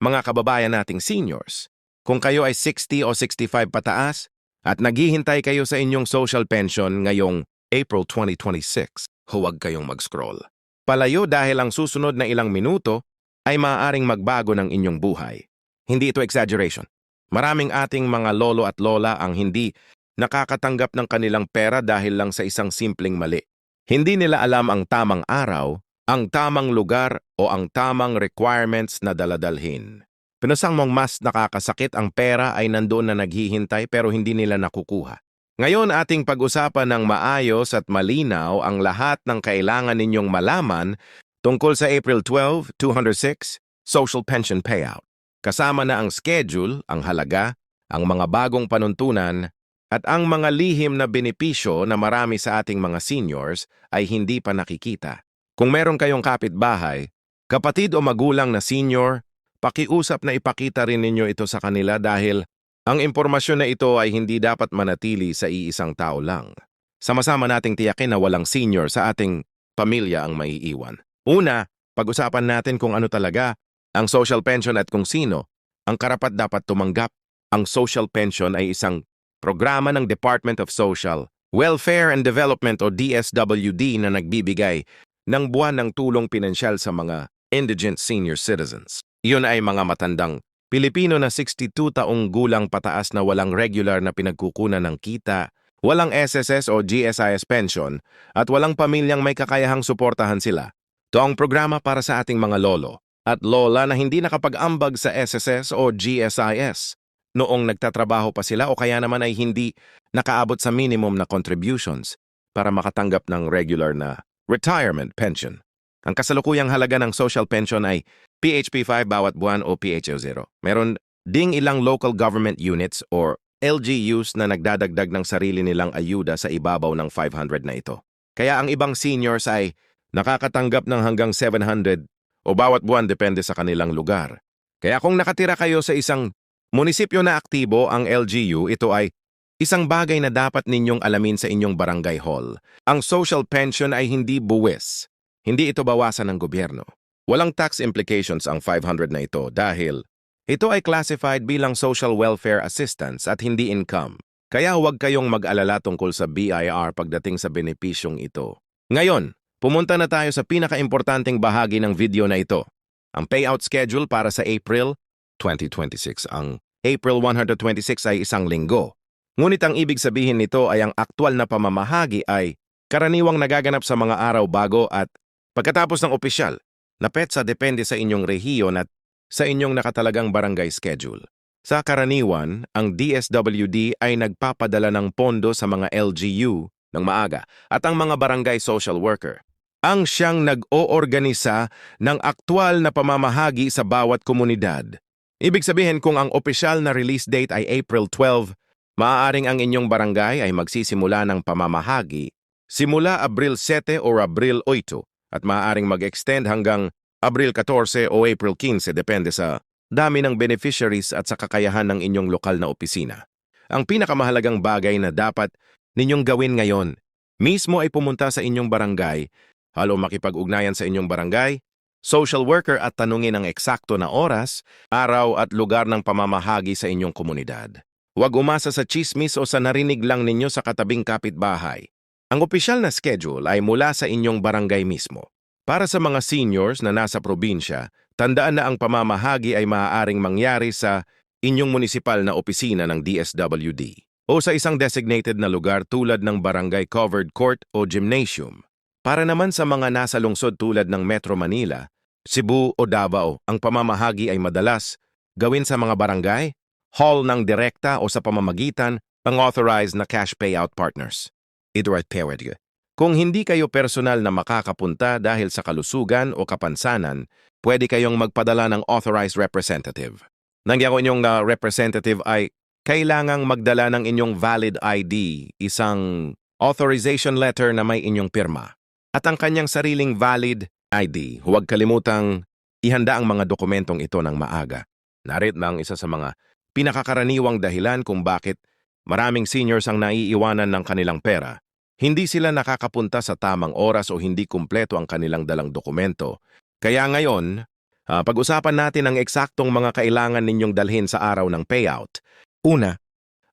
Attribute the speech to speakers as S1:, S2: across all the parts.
S1: mga kababayan nating seniors, kung kayo ay 60 o 65 pataas at naghihintay kayo sa inyong social pension ngayong April 2026, huwag kayong mag-scroll. Palayo dahil ang susunod na ilang minuto ay maaaring magbago ng inyong buhay. Hindi ito exaggeration. Maraming ating mga lolo at lola ang hindi nakakatanggap ng kanilang pera dahil lang sa isang simpleng mali. Hindi nila alam ang tamang araw, ang tamang lugar o ang tamang requirements na daladalhin. Pinasang mong mas nakakasakit ang pera ay nandoon na naghihintay pero hindi nila nakukuha. Ngayon ating pag-usapan ng maayos at malinaw ang lahat ng kailangan ninyong malaman tungkol sa April 12, 206 Social Pension Payout. Kasama na ang schedule, ang halaga, ang mga bagong panuntunan, at ang mga lihim na benepisyo na marami sa ating mga seniors ay hindi pa nakikita. Kung meron kayong kapitbahay, kapatid o magulang na senior, pakiusap na ipakita rin ninyo ito sa kanila dahil ang impormasyon na ito ay hindi dapat manatili sa iisang tao lang. Sama-sama nating tiyakin na walang senior sa ating pamilya ang maiiwan. Una, pag-usapan natin kung ano talaga ang social pension at kung sino ang karapat dapat tumanggap. Ang social pension ay isang programa ng Department of Social Welfare and Development o DSWD na nagbibigay ng buwan ng tulong pinansyal sa mga indigent senior citizens. Iyon ay mga matandang Pilipino na 62 taong gulang pataas na walang regular na pinagkukunan ng kita, walang SSS o GSIS pension, at walang pamilyang may kakayahang suportahan sila. Ito ang programa para sa ating mga lolo at lola na hindi nakapag-ambag sa SSS o GSIS noong nagtatrabaho pa sila o kaya naman ay hindi nakaabot sa minimum na contributions para makatanggap ng regular na retirement pension. Ang kasalukuyang halaga ng social pension ay PHP 5 bawat buwan o PHO 0. Meron ding ilang local government units or LGUs na nagdadagdag ng sarili nilang ayuda sa ibabaw ng 500 na ito. Kaya ang ibang seniors ay nakakatanggap ng hanggang 700 o bawat buwan depende sa kanilang lugar. Kaya kung nakatira kayo sa isang munisipyo na aktibo ang LGU, ito ay isang bagay na dapat ninyong alamin sa inyong barangay hall. Ang social pension ay hindi buwis. Hindi ito bawasan ng gobyerno. Walang tax implications ang 500 na ito dahil ito ay classified bilang social welfare assistance at hindi income. Kaya huwag kayong mag-alala tungkol sa BIR pagdating sa benepisyong ito. Ngayon, pumunta na tayo sa pinaka-importanting bahagi ng video na ito. Ang payout schedule para sa April 2026. Ang April 126 ay isang linggo. Ngunit ang ibig sabihin nito ay ang aktwal na pamamahagi ay karaniwang nagaganap sa mga araw bago at pagkatapos ng opisyal na petsa depende sa inyong rehiyon at sa inyong nakatalagang barangay schedule. Sa karaniwan, ang DSWD ay nagpapadala ng pondo sa mga LGU ng maaga at ang mga barangay social worker ang siyang nag-oorganisa ng aktwal na pamamahagi sa bawat komunidad. Ibig sabihin kung ang opisyal na release date ay April 12, maaaring ang inyong barangay ay magsisimula ng pamamahagi simula Abril 7 o Abril 8 at maaaring mag-extend hanggang Abril 14 o April 15 depende sa dami ng beneficiaries at sa kakayahan ng inyong lokal na opisina. Ang pinakamahalagang bagay na dapat ninyong gawin ngayon, mismo ay pumunta sa inyong barangay, halo makipag-ugnayan sa inyong barangay, social worker at tanungin ang eksakto na oras, araw at lugar ng pamamahagi sa inyong komunidad. Huwag umasa sa chismis o sa narinig lang ninyo sa katabing kapitbahay. Ang opisyal na schedule ay mula sa inyong barangay mismo. Para sa mga seniors na nasa probinsya, tandaan na ang pamamahagi ay maaaring mangyari sa inyong munisipal na opisina ng DSWD o sa isang designated na lugar tulad ng barangay covered court o gymnasium. Para naman sa mga nasa lungsod tulad ng Metro Manila, Cebu o Davao, ang pamamahagi ay madalas gawin sa mga barangay, hall ng direkta o sa pamamagitan ng authorized na cash payout partners. Ito ay pwede. Kung hindi kayo personal na makakapunta dahil sa kalusugan o kapansanan, pwede kayong magpadala ng authorized representative. Nangyari inyong representative ay kailangang magdala ng inyong valid ID, isang authorization letter na may inyong pirma. At ang kanyang sariling valid ID, huwag kalimutang ihanda ang mga dokumentong ito ng maaga. Narito na ang isa sa mga pinakakaraniwang dahilan kung bakit maraming seniors ang naiiwanan ng kanilang pera. Hindi sila nakakapunta sa tamang oras o hindi kumpleto ang kanilang dalang dokumento. Kaya ngayon, Pag-usapan natin ang eksaktong mga kailangan ninyong dalhin sa araw ng payout. Una,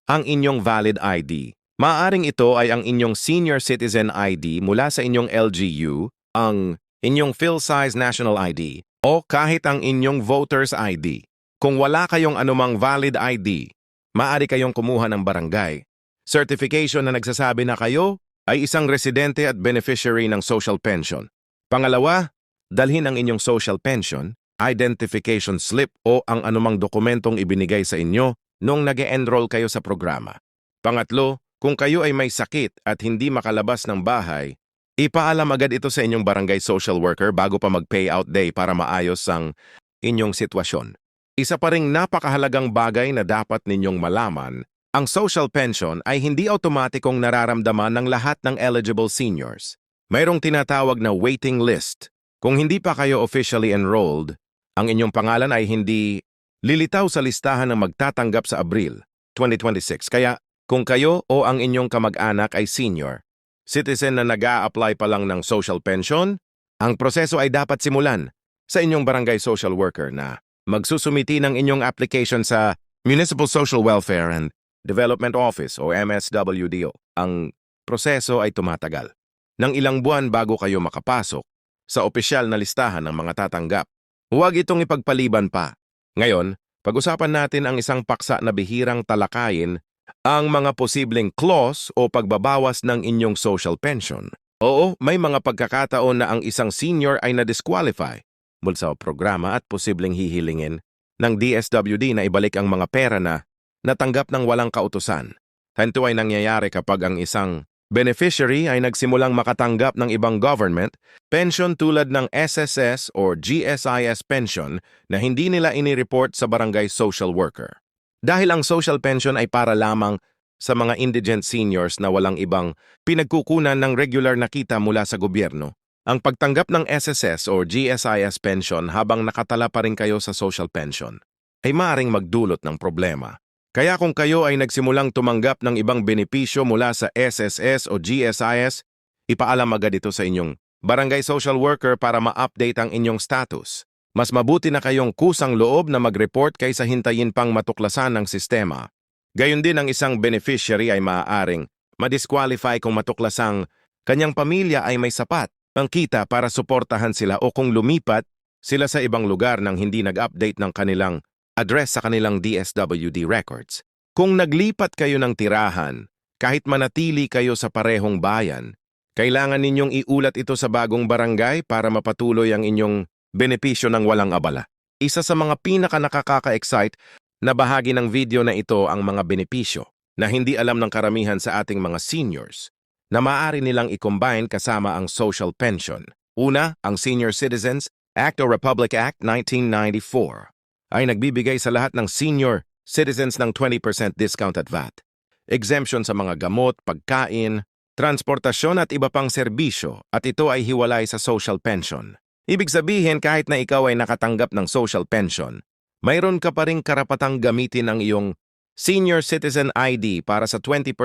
S1: ang inyong valid ID. Maaring ito ay ang inyong senior citizen ID mula sa inyong LGU, ang inyong Phil-size national ID, o kahit ang inyong voter's ID. Kung wala kayong anumang valid ID, maaari kayong kumuha ng barangay certification na nagsasabi na kayo ay isang residente at beneficiary ng social pension. Pangalawa, dalhin ang inyong social pension, identification slip o ang anumang dokumentong ibinigay sa inyo nung nag-e-enroll kayo sa programa. Pangatlo, kung kayo ay may sakit at hindi makalabas ng bahay, ipaalam agad ito sa inyong barangay social worker bago pa mag-payout day para maayos ang inyong sitwasyon. Isa pa ring napakahalagang bagay na dapat ninyong malaman, ang social pension ay hindi automatikong nararamdaman ng lahat ng eligible seniors. Mayroong tinatawag na waiting list. Kung hindi pa kayo officially enrolled, ang inyong pangalan ay hindi lilitaw sa listahan ng magtatanggap sa Abril 2026. Kaya kung kayo o ang inyong kamag-anak ay senior citizen na nag-a-apply pa lang ng social pension, ang proseso ay dapat simulan sa inyong barangay social worker na magsusumiti ng inyong application sa Municipal Social Welfare and Development Office o MSWDO. Ang proseso ay tumatagal ng ilang buwan bago kayo makapasok sa opisyal na listahan ng mga tatanggap. Huwag itong ipagpaliban pa. Ngayon, pag-usapan natin ang isang paksa na bihirang talakayin, ang mga posibleng clause o pagbabawas ng inyong social pension. Oo, may mga pagkakataon na ang isang senior ay na-disqualify mula sa programa at posibleng hihilingin ng DSWD na ibalik ang mga pera na natanggap ng walang kautusan. Ito ay nangyayari kapag ang isang beneficiary ay nagsimulang makatanggap ng ibang government pension tulad ng SSS or GSIS pension na hindi nila inireport sa barangay social worker. Dahil ang social pension ay para lamang sa mga indigent seniors na walang ibang pinagkukunan ng regular na kita mula sa gobyerno, ang pagtanggap ng SSS or GSIS pension habang nakatala pa rin kayo sa social pension ay maaaring magdulot ng problema. Kaya kung kayo ay nagsimulang tumanggap ng ibang benepisyo mula sa SSS o GSIS, ipaalam agad ito sa inyong barangay social worker para ma-update ang inyong status. Mas mabuti na kayong kusang loob na mag-report kaysa hintayin pang matuklasan ng sistema. Gayon din ang isang beneficiary ay maaaring ma-disqualify kung matuklasang kanyang pamilya ay may sapat ang kita para suportahan sila o kung lumipat sila sa ibang lugar nang hindi nag-update ng kanilang address sa kanilang DSWD records. Kung naglipat kayo ng tirahan, kahit manatili kayo sa parehong bayan, kailangan ninyong iulat ito sa bagong barangay para mapatuloy ang inyong benepisyo ng walang abala. Isa sa mga pinaka-nakaka-excite na bahagi ng video na ito ang mga benepisyo na hindi alam ng karamihan sa ating mga seniors na maaari nilang i-combine kasama ang social pension. Una, ang Senior Citizens Act o Republic Act 1994. Ay nagbibigay sa lahat ng senior citizens ng 20% discount at VAT. Exemption sa mga gamot, pagkain, transportasyon at iba pang serbisyo at ito ay hiwalay sa social pension. Ibig sabihin kahit na ikaw ay nakatanggap ng social pension, mayroon ka pa ring karapatang gamitin ang iyong Senior Citizen ID para sa 20%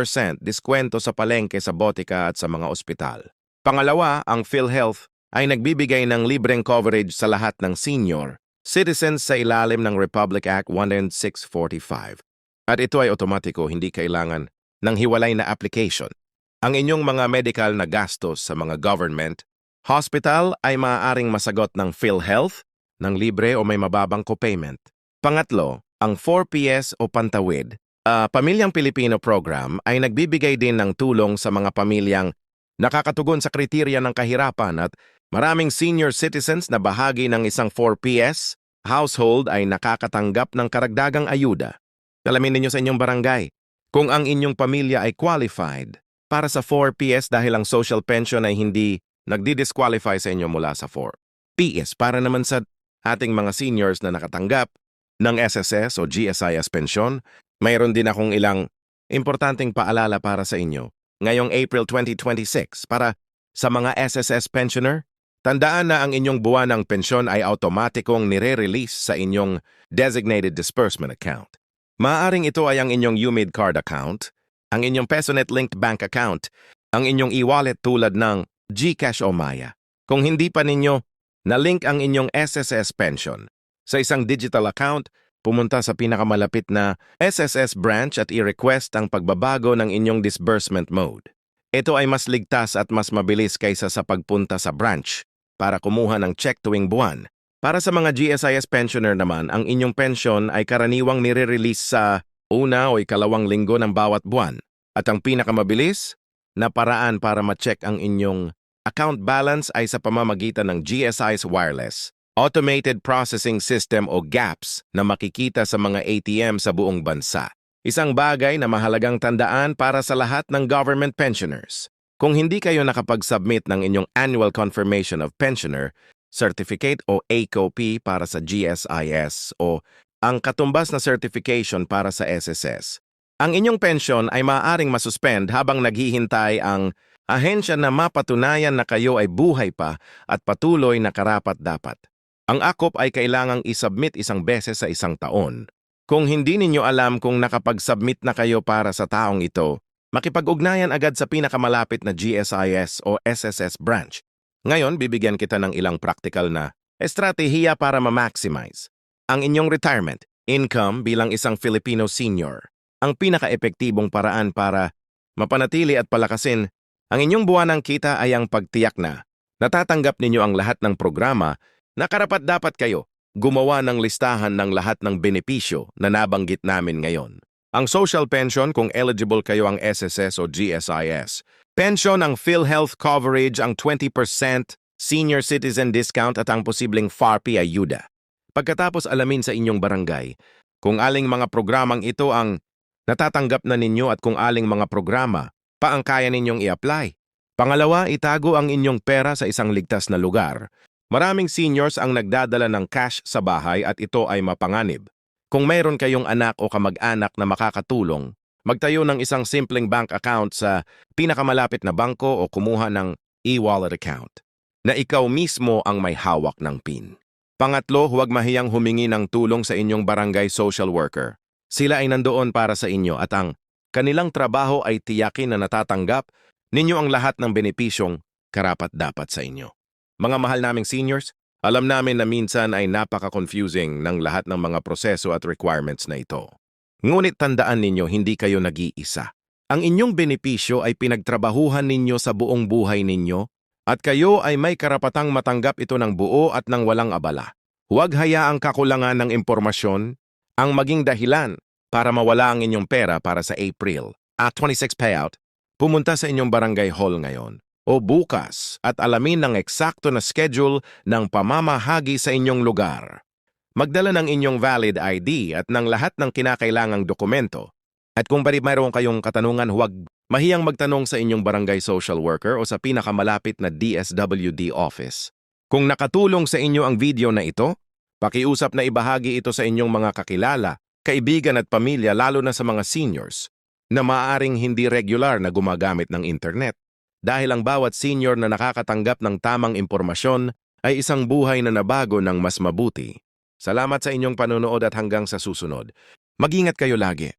S1: diskwento sa palengke sa botika at sa mga ospital. Pangalawa, ang PhilHealth ay nagbibigay ng libreng coverage sa lahat ng senior citizens sa ilalim ng Republic Act 1645. At ito ay otomatiko, hindi kailangan ng hiwalay na application. Ang inyong mga medical na gastos sa mga government, hospital ay maaaring masagot ng PhilHealth, ng libre o may mababang copayment. Pangatlo, ang 4PS o Pantawid, Pamilyang Pilipino Program ay nagbibigay din ng tulong sa mga pamilyang nakakatugon sa kriteriya ng kahirapan at maraming senior citizens na bahagi ng isang 4PS household ay nakakatanggap ng karagdagang ayuda. Alamin ninyo sa inyong barangay kung ang inyong pamilya ay qualified para sa 4PS dahil ang social pension ay hindi nagdi-disqualify sa inyo mula sa 4PS para naman sa ating mga seniors na nakatanggap ng SSS o GSIS pension. Mayroon din akong ilang importanteng paalala para sa inyo ngayong April 2026 para sa mga SSS pensioner. Tandaan na ang inyong buwan ng pensyon ay automatikong nire-release sa inyong Designated Disbursement Account. Maaring ito ay ang inyong UMID card account, ang inyong PesoNet-linked bank account, ang inyong e-wallet tulad ng GCash o Maya. Kung hindi pa ninyo Na-link ang inyong SSS pension. Sa isang digital account, pumunta sa pinakamalapit na SSS branch at i-request ang pagbabago ng inyong disbursement mode. Ito ay mas ligtas at mas mabilis kaysa sa pagpunta sa branch para kumuha ng check tuwing buwan. Para sa mga GSIS pensioner naman, ang inyong pension ay karaniwang nire-release sa una o ikalawang linggo ng bawat buwan. At ang pinakamabilis na paraan para ma-check ang inyong account balance ay sa pamamagitan ng GSIS Wireless Automated Processing System o GAPS na makikita sa mga ATM sa buong bansa. Isang bagay na mahalagang tandaan para sa lahat ng government pensioners. Kung hindi kayo nakapag-submit ng inyong Annual Confirmation of Pensioner Certificate o ACOP para sa GSIS o ang katumbas na certification para sa SSS, ang inyong pensyon ay maaaring masuspend habang naghihintay ang ahensya na mapatunayan na kayo ay buhay pa at patuloy na karapat-dapat. Ang ACOP ay kailangang isubmit isang beses sa isang taon. Kung hindi ninyo alam kung nakapag-submit na kayo para sa taong ito, makipag-ugnayan agad sa pinakamalapit na GSIS o SSS branch. Ngayon, bibigyan kita ng ilang practical na estratehiya para ma-maximize ang inyong retirement income bilang isang Filipino senior. Ang pinaka-epektibong paraan para mapanatili at palakasin ang inyong buwanang kita ay ang pagtiyak na natatanggap ninyo ang lahat ng programa na karapat-dapat kayo. Gumawa ng listahan ng lahat ng benepisyo na nabanggit namin ngayon. Ang social pension kung eligible kayo ang SSS o GSIS. Pension ang PhilHealth coverage ang 20%, senior citizen discount at ang posibleng FARPI ayuda. Pagkatapos alamin sa inyong barangay kung aling mga programang ito ang natatanggap na ninyo at kung aling mga programa pa ang kaya ninyong i-apply. Pangalawa, itago ang inyong pera sa isang ligtas na lugar. Maraming seniors ang nagdadala ng cash sa bahay at ito ay mapanganib. Kung mayroon kayong anak o kamag-anak na makakatulong, magtayo ng isang simpleng bank account sa pinakamalapit na bangko o kumuha ng e-wallet account na ikaw mismo ang may hawak ng PIN. Pangatlo, huwag mahiyang humingi ng tulong sa inyong barangay social worker. Sila ay nandoon para sa inyo at ang kanilang trabaho ay tiyakin na natatanggap ninyo ang lahat ng benepisyong karapat-dapat sa inyo. Mga mahal naming seniors, alam namin na minsan ay napaka-confusing ng lahat ng mga proseso at requirements na ito. Ngunit tandaan ninyo, hindi kayo nag-iisa. Ang inyong benepisyo ay pinagtrabahuhan ninyo sa buong buhay ninyo at kayo ay may karapatang matanggap ito ng buo at ng walang abala. Huwag hayaang kakulangan ng impormasyon ang maging dahilan para mawala ang inyong pera para sa April 26 payout. Pumunta sa inyong barangay hall ngayon o bukas at alamin ng eksakto na schedule ng pamamahagi sa inyong lugar. Magdala ng inyong valid ID at ng lahat ng kinakailangang dokumento. At kung mayroon kayong katanungan, huwag mahiyang magtanong sa inyong barangay social worker o sa pinakamalapit na DSWD office. Kung nakatulong sa inyo ang video na ito, pakiusap na ibahagi ito sa inyong mga kakilala, kaibigan at pamilya lalo na sa mga seniors na maaaring hindi regular na gumagamit ng internet. Dahil ang bawat senior na nakakatanggap ng tamang impormasyon ay isang buhay na nabago ng mas mabuti. Salamat sa inyong panonood at hanggang sa susunod. Mag-ingat kayo lagi.